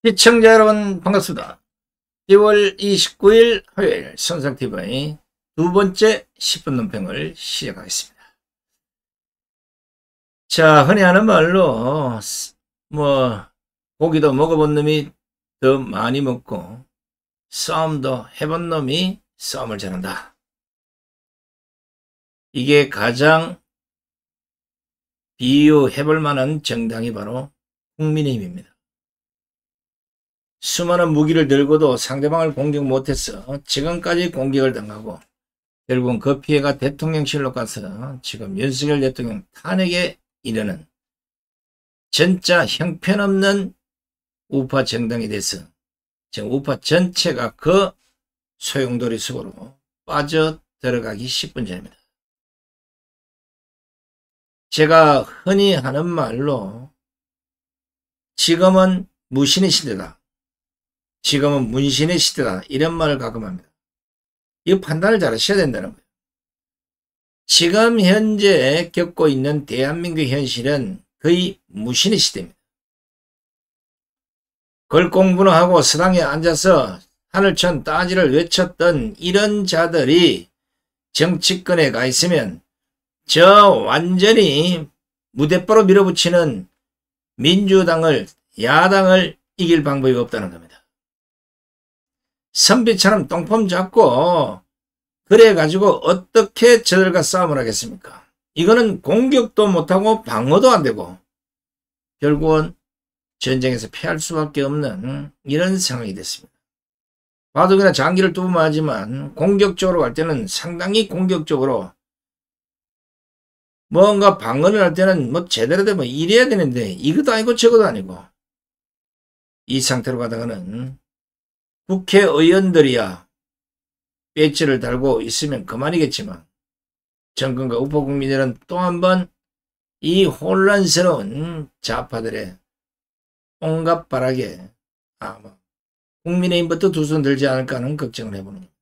시청자 여러분 반갑습니다. 10월 29일 화요일 손상TV의 두 번째 10분 논평을 시작하겠습니다. 자, 흔히 하는 말로 고기도 먹어본 놈이 더 많이 먹고 싸움도 해본 놈이 싸움을 잘한다. 이게 가장 비유해볼 만한 정당이 바로 국민의힘입니다. 수많은 무기를 들고도 상대방을 공격 못해서 지금까지 공격을 당하고 결국은 그 피해가 대통령실로 가서 지금 윤석열 대통령 탄핵에 이르는 진짜 형편없는 우파 정당이 돼서 지금 우파 전체가 그 소용돌이 속으로 빠져 들어가기 10분 전입니다. 제가 흔히 하는 말로 지금은 무신의 시대다. 지금은 문신의 시대다. 이런 말을 가끔 합니다. 이 판단을 잘 하셔야 된다는 거예요. 지금 현재 겪고 있는 대한민국 현실은 거의 무신의 시대입니다. 걸 공부는 하고 서당에 앉아서 하늘천 따지를 외쳤던 이런 자들이 정치권에 가 있으면 저 완전히 무대바로 밀어붙이는 민주당을, 야당을 이길 방법이 없다는 겁니다. 선비처럼 똥폼 잡고 그래가지고 어떻게 저들과 싸움을 하겠습니까? 이거는 공격도 못하고 방어도 안되고 결국은 전쟁에서 패할 수밖에 없는 이런 상황이 됐습니다. 봐도 그냥 장기를 두고만 하지만 공격적으로 갈 때는 상당히 공격적으로 뭔가 방어를 할 때는 제대로 되면 이래야 되는데 이것도 아니고 저것도 아니고 이 상태로 가다가는 국회의원들이야 배지를 달고 있으면 그만이겠지만 정권과 우파 국민들은 또 한 번 이 혼란스러운 좌파들의 온갖 바락에 국민의힘부터 두 손 들지 않을까 하는 걱정을 해보는 겁니다.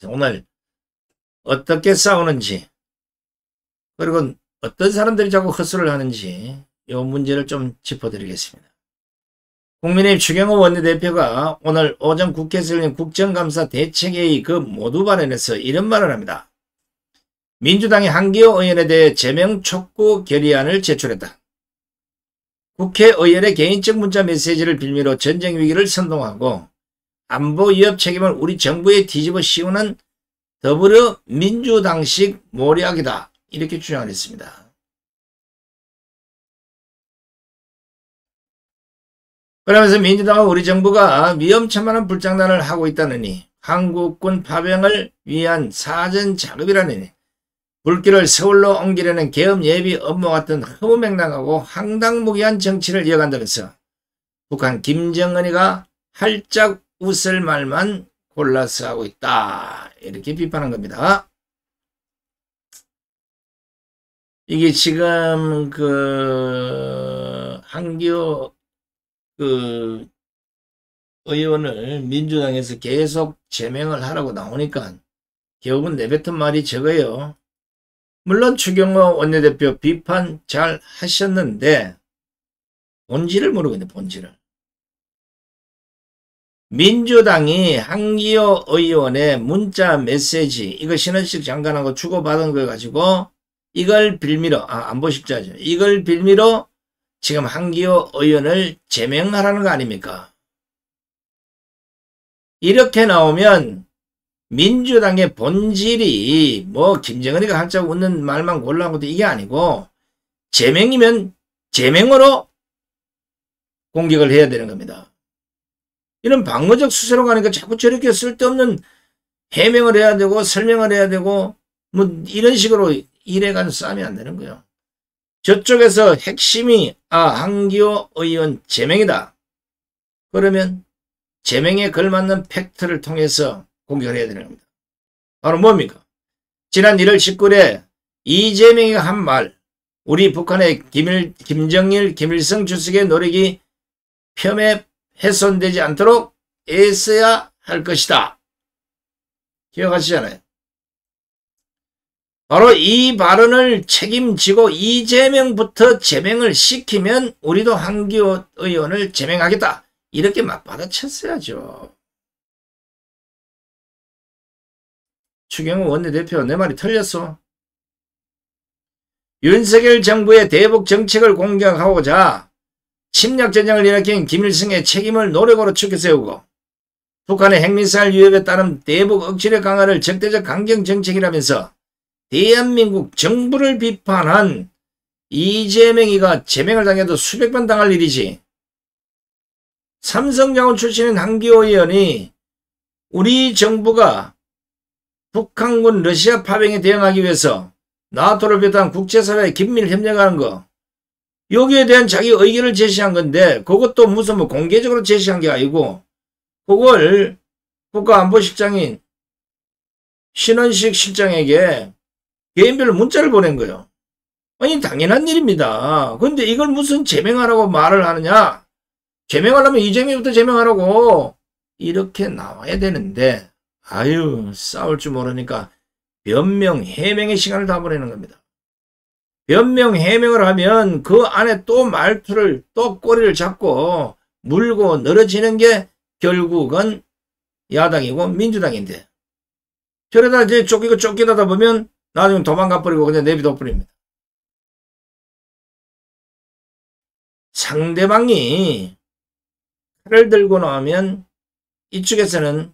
오늘 어떻게 싸우는지 그리고 어떤 사람들이 자꾸 헛소리를 하는지 이 문제를 좀 짚어드리겠습니다. 국민의힘 추경호 원내대표가 오늘 오전 국회에서 열린 국정감사 대책회의 그 모두 발언에서 이런 말을 합니다. 민주당이 한기호 의원에 대해 제명 촉구 결의안을 제출했다. 국회의원의 개인적 문자 메시지를 빌미로 전쟁 위기를 선동하고 안보 위협 책임을 우리 정부에 뒤집어 씌우는 더불어민주당식 모략이다. 이렇게 주장을 했습니다. 그러면서 민주당은 우리 정부가 위험천만한 불장난을 하고 있다느니 한국군 파병을 위한 사전 작업이라느니 불길을 서울로 옮기려는 계엄 예비 업무 같은 허무맹랑하고 황당무계한 정치를 이어간다면서 북한 김정은이가 활짝 웃을 말만 골라서 하고 있다. 이렇게 비판한 겁니다. 이게 지금 한기호 의원을 민주당에서 계속 제명을 하라고 나오니까 결국은 내뱉은 말이 저거예요. 물론 추경호 원내대표 비판 잘 하셨는데 본질을 모르고 있네. 본질을. 민주당이 한기호 의원의 문자 메시지 이거 신원식 장관하고 주고받은 걸 가지고 이걸 빌미로 안보실장이죠. 이걸 빌미로 지금 한기호 의원을 제명하라는 거 아닙니까? 이렇게 나오면 민주당의 본질이 김정은이가 한짝 웃는 말만 골라온 것도 이게 아니고 제명이면 제명으로 공격을 해야 되는 겁니다. 이런 방어적 수세로 가니까 자꾸 저렇게 쓸데없는 해명을 해야 되고 설명을 해야 되고 이런 식으로 이래가지고 싸우면 안 되는 거예요. 저쪽에서 핵심이 한기호 의원 제명이다. 그러면 제명에 걸맞는 팩트를 통해서 공격을 해야 되는 겁니다. 바로 뭡니까? 지난 1월 19일에 이재명이가 한 말, 우리 북한의 김정일, 김일성 주석의 노력이 폄훼 훼손되지 않도록 애써야 할 것이다. 기억하시잖아요. 바로 이 발언을 책임지고 이재명부터 제명을 시키면 우리도 한기호 의원을 제명하겠다. 이렇게 막 받아쳤어야죠. 추경호 원내대표 내 말이 틀렸어. 윤석열 정부의 대북 정책을 공격하고자 침략전쟁을 일으킨 김일성의 책임을 노력으로 추켜세우고 북한의 핵미사일 위협에 따른 대북 억지력 강화를 적대적 강경정책이라면서 대한민국 정부를 비판한 이재명이가 제명을 당해도 수백 번 당할 일이지. 삼성자원 출신인 한기호 의원이 우리 정부가 북한군 러시아 파병에 대응하기 위해서 나토를 비롯한 국제사회에 긴밀 협력하는 거, 여기에 대한 자기 의견을 제시한 건데 그것도 무슨 뭐 공개적으로 제시한 게 아니고 그걸 국가안보실장인 신원식 실장에게 개인별로 문자를 보낸 거예요. 아니 당연한 일입니다. 근데 이걸 무슨 제명하라고 말을 하느냐. 제명하려면 이재명부터 제명하라고 이렇게 나와야 되는데 아유 싸울 줄 모르니까 변명 해명의 시간을 다 보내는 겁니다. 변명 해명을 하면 그 안에 또 말투를 또 꼬리를 잡고 물고 늘어지는 게 결국은 야당이고 민주당인데 저러다 이제 쫓기다 보면 나중에 도망가 버리고 그냥 내비둬 버립니다. 상대방이 칼을 들고 나오면 이쪽에서는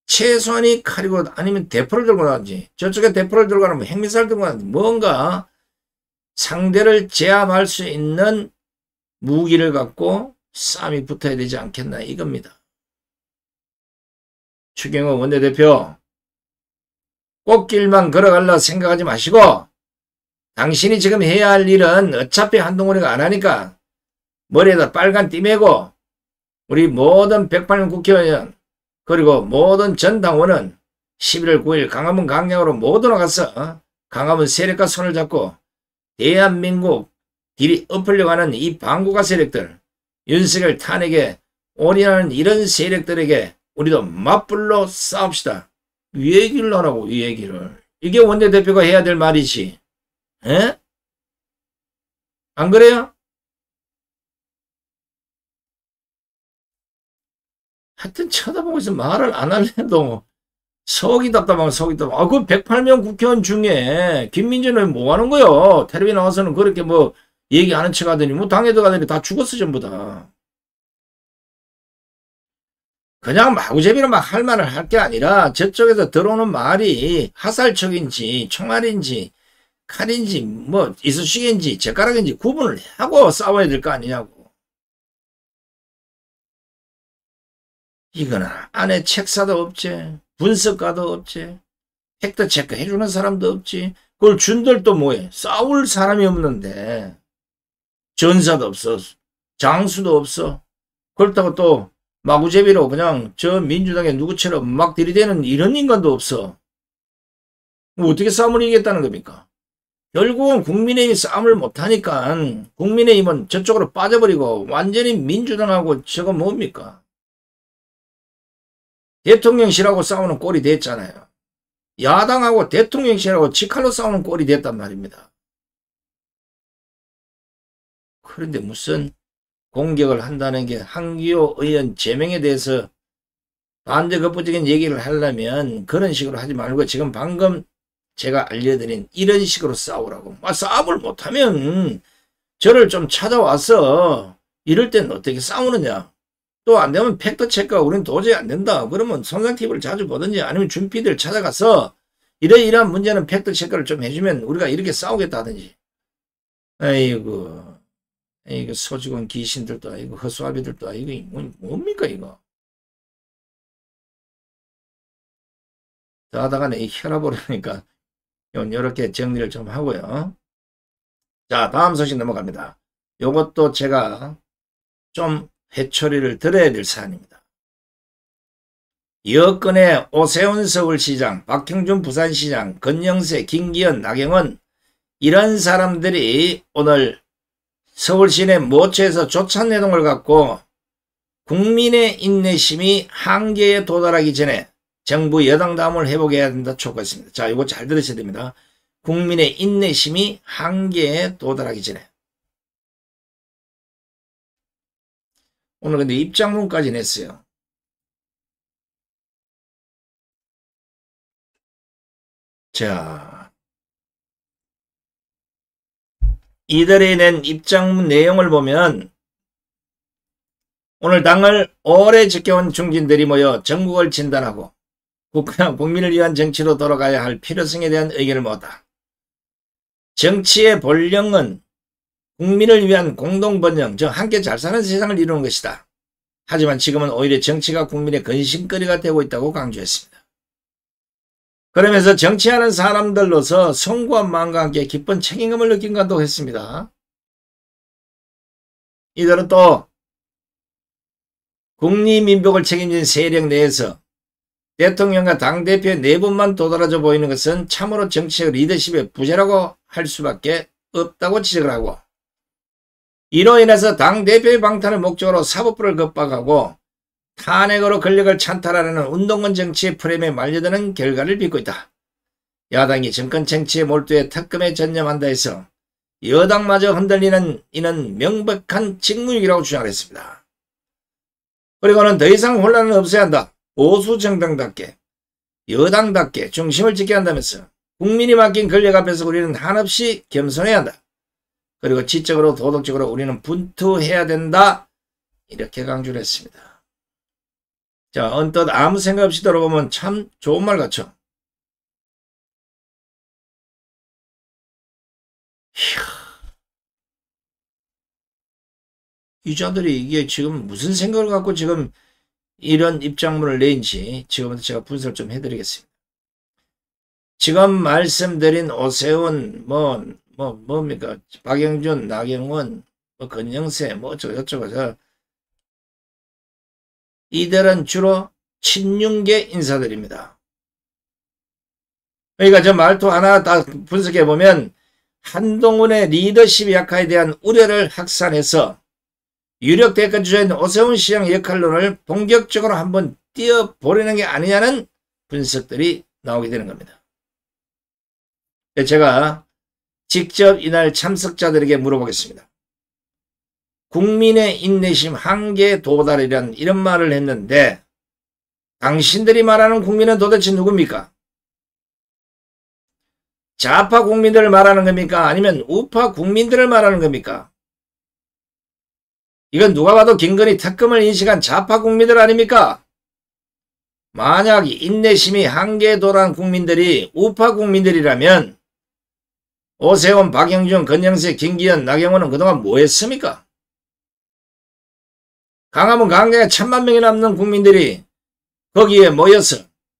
최소한이 칼이고 아니면 대포를 들고 나오지 저쪽에 대포를 들고 나오면 핵미사일 들고 나오지 뭔가 상대를 제압할 수 있는 무기를 갖고 싸움이 붙어야 되지 않겠나 이겁니다. 추경호 원내대표 꽃길만 걸어갈라 생각하지 마시고 당신이 지금 해야 할 일은 어차피 한동훈이가 안 하니까 머리에다 빨간 띠 매고 우리 모든 108명 국회의원 그리고 모든 전 당원은 11월 9일 강화문 광장으로 모두 나가서 강화문 세력과 손을 잡고 대한민국 길이 엎으려고 하는 이 반국가 세력들 윤석열 탄핵에 올인하는 이런 세력들에게 우리도 맞불로 싸웁시다. 이 얘기를 하라고 이 얘기를. 이게 원내대표가 해야 될 말이지. 에? 안 그래요? 하여튼 쳐다보고 있어 말을 안 할래도 속이 답답하고 속이 답답하고 아, 그 108명 국회의원 중에 김민재는 뭐 하는 거요? 텔레비전 나와서는 그렇게 뭐 얘기하는 척 하더니 뭐 당에 들어가더니 다 죽었어 전부 다. 그냥 마구제비로 막 할 말을 할 게 아니라 저쪽에서 들어오는 말이 화살촉인지 총알인지 칼인지 뭐 이쑤시개인지 젓가락인지 구분을 하고 싸워야 될 거 아니냐고. 이거는 안에 책사도 없지 분석가도 없지 팩트 체크 해주는 사람도 없지 그걸 준들도 뭐해 싸울 사람이 없는데 전사도 없어 장수도 없어 그렇다고 또 마구제비로 그냥 저 민주당의 누구처럼 막 들이대는 이런 인간도 없어. 뭐 어떻게 싸움을 이기겠다는 겁니까? 결국은 국민의힘이 싸움을 못하니까 국민의힘은 저쪽으로 빠져버리고 완전히 민주당하고 저거 뭡니까? 대통령실하고 싸우는 꼴이 됐잖아요. 야당하고 대통령실하고 직할로 싸우는 꼴이 됐단 말입니다. 그런데 무슨 공격을 한다는 게 한기호 의원 제명에 대해서 반대급부적인 얘기를 하려면 그런 식으로 하지 말고 지금 방금 제가 알려드린 이런 식으로 싸우라고. 싸움을 못하면 저를 좀 찾아와서 이럴 땐 어떻게 싸우느냐. 또 안되면 팩트체크가 우리는 도저히 안된다. 그러면 손상TV를 자주 보든지 아니면 준피디를 찾아가서 이러이러한 문제는 팩트체크를 좀 해주면 우리가 이렇게 싸우겠다 하든지. 아이고 이거 소직원 귀신들도 아니고 허수아비들도 아니고 뭡니까 이거. 더 하다가 이 혈압 오르니까 이렇게 정리를 좀 하고요. 자 다음 소식 넘어갑니다. 요것도 제가 좀 회초리를 들어야 될 사안입니다. 여권의 오세훈 서울시장, 박형준 부산시장, 건영세, 김기현, 나경원 이런 사람들이 오늘 서울시내 모처에서 조찬 내동을 갖고 국민의 인내심이 한계에 도달하기 전에 정부 여당 다음을 회복해야 된다 촉구했습니다. 자, 이거 잘 들으셔야 됩니다. 국민의 인내심이 한계에 도달하기 전에. 오늘 근데 입장문까지 냈어요. 자, 이들이 낸 입장문 내용을 보면 오늘 당을 오래 지켜온 중진들이 모여 전국을 진단하고 국민을 위한 정치로 돌아가야 할 필요성에 대한 의견을 모았다. 정치의 본령은 국민을 위한 공동번영, 즉 함께 잘 사는 세상을 이루는 것이다. 하지만 지금은 오히려 정치가 국민의 근심거리가 되고 있다고 강조했습니다. 그러면서 정치하는 사람들로서 송구한 마음과 함께 기쁜 책임감을 느낀다고 했습니다. 이들은 또 국리민복을 책임진 세력 내에서 대통령과 당대표의 내분만 도드라져 보이는 것은 참으로 정치적 리더십의 부재라고 할 수밖에 없다고 지적을 하고, 이로 인해서 당대표의 방탄을 목적으로 사법부를 겁박하고 탄핵으로 권력을 찬탈하려는 운동권 정치의 프레임에 말려드는 결과를 빚고 있다. 야당이 정권 정치에 몰두해 특검에 전념한다 해서 여당마저 흔들리는 이는 명백한 직무유기라고 주장을 했습니다. 그리고는 더 이상 혼란은 없어야 한다. 보수 정당답게 여당답게 중심을 지켜야 한다면서 국민이 맡긴 권력 앞에서 우리는 한없이 겸손해야 한다. 그리고 지적으로 도덕적으로 우리는 분투해야 된다. 이렇게 강조를 했습니다. 자, 언뜻 아무 생각 없이 들어보면 참 좋은 말 같죠. 이 자들이 이게 지금 무슨 생각을 갖고 지금 이런 입장문을 내인지 지금부터 제가 분석을 좀 해드리겠습니다. 지금 말씀드린 오세훈, 뭡니까? 박영준, 나경원, 건영세, 어쩌고, 이들은 주로 친윤계 인사들입니다. 그러니까 저 말투 하나 다 분석해보면 한동훈의 리더십 약화에 대한 우려를 확산해서 유력 대권주자인 오세훈 시장 역할론을 본격적으로 한번 띄워보려는 게 아니냐는 분석들이 나오게 되는 겁니다. 제가 직접 이날 참석자들에게 물어보겠습니다. 국민의 인내심 한계에 도달이란 이런 말을 했는데 당신들이 말하는 국민은 도대체 누굽니까? 좌파 국민들을 말하는 겁니까? 아니면 우파 국민들을 말하는 겁니까? 이건 누가 봐도 김건희 특검을 인식한 좌파 국민들 아닙니까? 만약 인내심이 한계에 도달한 국민들이 우파 국민들이라면 오세훈, 박영준, 건영세, 김기현, 나경원은 그동안 뭐 했습니까? 강화문 강가에 1000만 명이 넘는 국민들이 거기에 모여서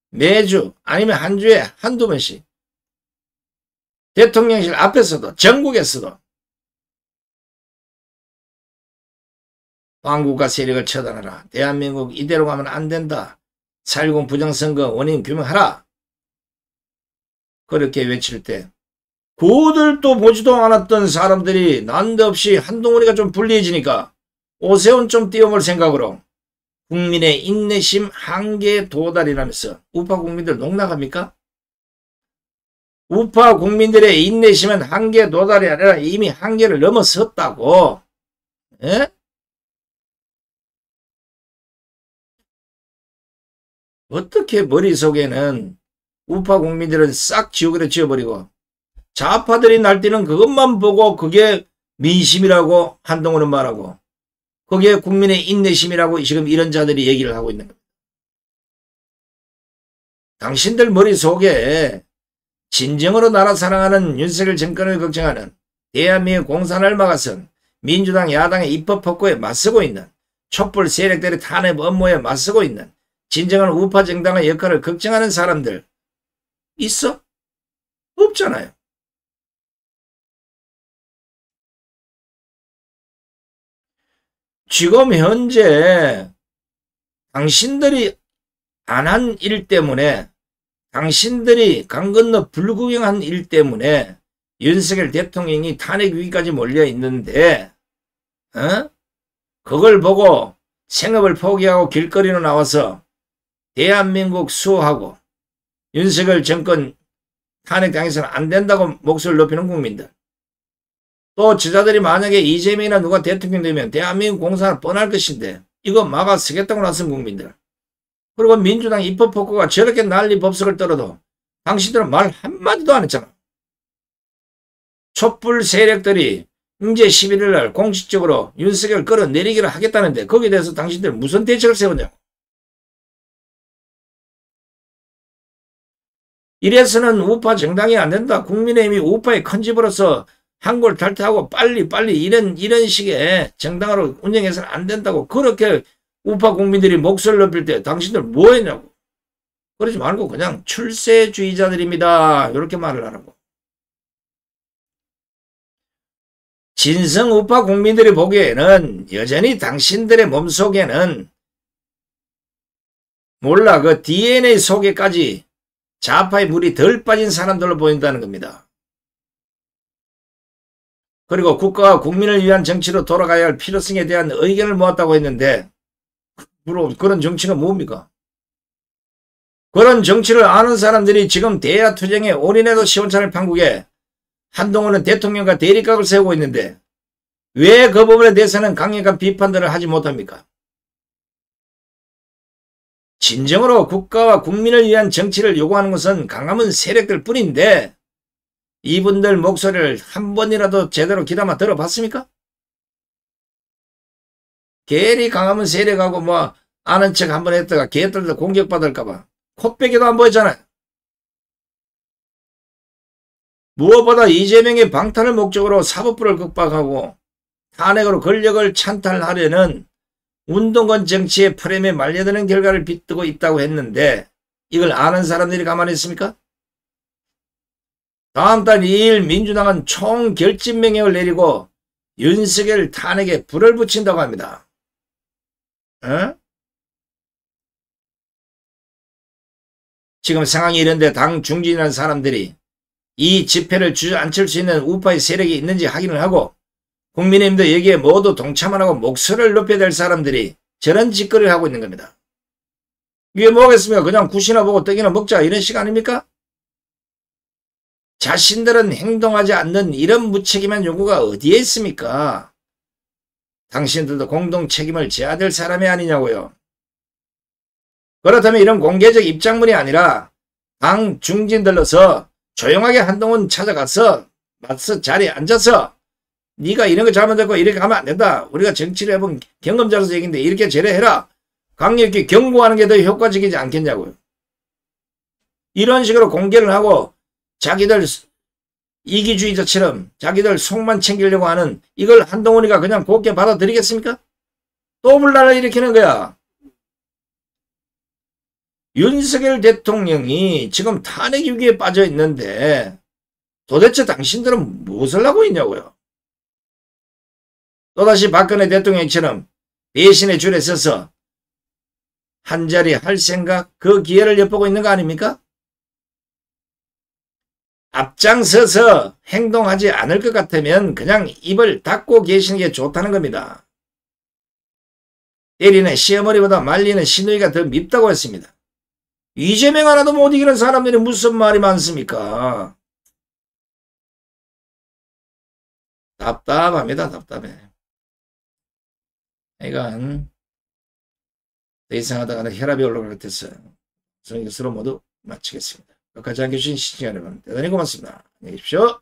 매주 아니면 한 주에 한두 번씩 대통령실 앞에서도 전국에서도 반국가 세력을 처단하라. 대한민국 이대로 가면 안 된다. 4.10 부정선거 원인 규명하라. 그렇게 외칠 때 그들도 보지도 않았던 사람들이 난데없이 한동훈이가 좀 불리해지니까 오세훈 좀 띄워볼 생각으로 국민의 인내심 한계에 도달이라면서 우파 국민들 농락합니까? 우파 국민들의 인내심은 한계에 도달이 아니라 이미 한계를 넘어섰다고. 에? 어떻게 머릿속에는 우파 국민들은 싹 지우개로 지워버리고 좌파들이 날뛰는 그것만 보고 그게 민심이라고 한동훈은 말하고 거기에 국민의 인내심이라고 지금 이런 자들이 얘기를 하고 있는 겁니다. 당신들 머릿속에 진정으로 나라 사랑하는 윤석열 정권을 걱정하는 대한민국 공산을 막아선 민주당 야당의 입법 폭거에 맞서고 있는 촛불 세력들의 탄핵 업무에 맞서고 있는 진정한 우파 정당의 역할을 걱정하는 사람들 있어? 없잖아요. 지금 현재 당신들이 안 한 일 때문에 당신들이 강 건너 불구경한 일 때문에 윤석열 대통령이 탄핵 위기까지 몰려 있는데 그걸 보고 생업을 포기하고 길거리로 나와서 대한민국 수호하고 윤석열 정권 탄핵당해서는 안 된다고 목소리를 높이는 국민들. 또 저자들이 만약에 이재명이나 누가 대통령 되면 대한민국 공사가 뻔할 것인데 이거 막아 쓰겠다고 나선 국민들. 그리고 민주당 입법폭거가 저렇게 난리 법석을 떨어도 당신들은 말 한마디도 안 했잖아. 촛불 세력들이 이제 11일 날 공식적으로 윤석열 끌어내리기를 하겠다는데 거기에 대해서 당신들 무슨 대책을 세웠냐고. 이래서는 우파 정당이 안 된다. 국민의힘이 우파의 큰 집으로서 한골 탈퇴하고 빨리 이런 식의 정당으로 운영해서는 안 된다고 그렇게 우파 국민들이 목소리를 높일 때 당신들 뭐 했냐고. 그러지 말고 그냥 출세주의자들입니다. 이렇게 말을 하라고. 진성 우파 국민들이 보기에는 여전히 당신들의 몸속에는 몰라 그 DNA 속에까지 좌파의 물이 덜 빠진 사람들로 보인다는 겁니다. 그리고 국가와 국민을 위한 정치로 돌아가야 할 필요성에 대한 의견을 모았다고 했는데 그런 정치가 뭡니까? 그런 정치를 아는 사람들이 지금 대야 투쟁에 올인해도 시원찮을 판국에 한동훈은 대통령과 대립각을 세우고 있는데 왜 그 부분에 대해서는 강력한 비판들을 하지 못합니까? 진정으로 국가와 국민을 위한 정치를 요구하는 것은 강함은 세력들 뿐인데 이분들 목소리를 한 번이라도 제대로 귀담아 들어봤습니까? 괜히 강함은 세력하고 뭐 아는 척 한 번 했다가 걔들도 공격받을까봐 콧배기도 안 보였잖아요. 무엇보다 이재명의 방탄을 목적으로 사법부를 극박하고 탄핵으로 권력을 찬탈하려는 운동권 정치의 프레임에 말려드는 결과를 빗두고 있다고 했는데 이걸 아는 사람들이 가만히 있습니까? 다음 달 2일 민주당은 총결집 명령을 내리고 윤석열 탄핵에 불을 붙인다고 합니다. 지금 상황이 이런데 당 중진이라는 사람들이 이 집회를 주저앉힐 수 있는 우파의 세력이 있는지 확인을 하고 국민의힘도 여기에 모두 동참을 하고 목소리를 높여야 될 사람들이 저런 짓거리를 하고 있는 겁니다. 이게 뭐겠습니까? 그냥 굿이나 보고 떡이나 먹자 이런 식 아닙니까? 자신들은 행동하지 않는 이런 무책임한 요구가 어디에 있습니까? 당신들도 공동 책임을 져야 될 사람이 아니냐고요. 그렇다면 이런 공개적 입장문이 아니라 당 중진들로서 조용하게 한동훈 찾아가서 맞서 자리에 앉아서 네가 이런 거 잘못했고 이렇게 하면 안 된다. 우리가 정치를 해본 경험자로서 얘기인데 이렇게 제대해라. 강력히 경고하는 게 더 효과적이지 않겠냐고요. 이런 식으로 공개를 하고 자기들 이기주의자처럼 자기들 속만 챙기려고 하는 이걸 한동훈이가 그냥 곱게 받아들이겠습니까? 또 분란을 일으키는 거야. 윤석열 대통령이 지금 탄핵 위기에 빠져 있는데 도대체 당신들은 무엇을 하고 있냐고요. 또다시 박근혜 대통령처럼 배신의 줄에 서서 한자리 할 생각 그 기회를 엿보고 있는 거 아닙니까? 앞장서서 행동하지 않을 것 같으면 그냥 입을 닫고 계시는 게 좋다는 겁니다. 때리는 시어머니보다 말리는 시누이가 더 밉다고 했습니다. 이재명 하나도 못 이기는 사람들이 무슨 말이 많습니까? 답답합니다. 답답해. 이건 더 이상 하다가는 혈압이 올라갈 것 같아서 저는 이것으로 모두 마치겠습니다. 끝까지 함께해 주신 시청자 여러분 대단히 고맙습니다. 안녕히 계십시오.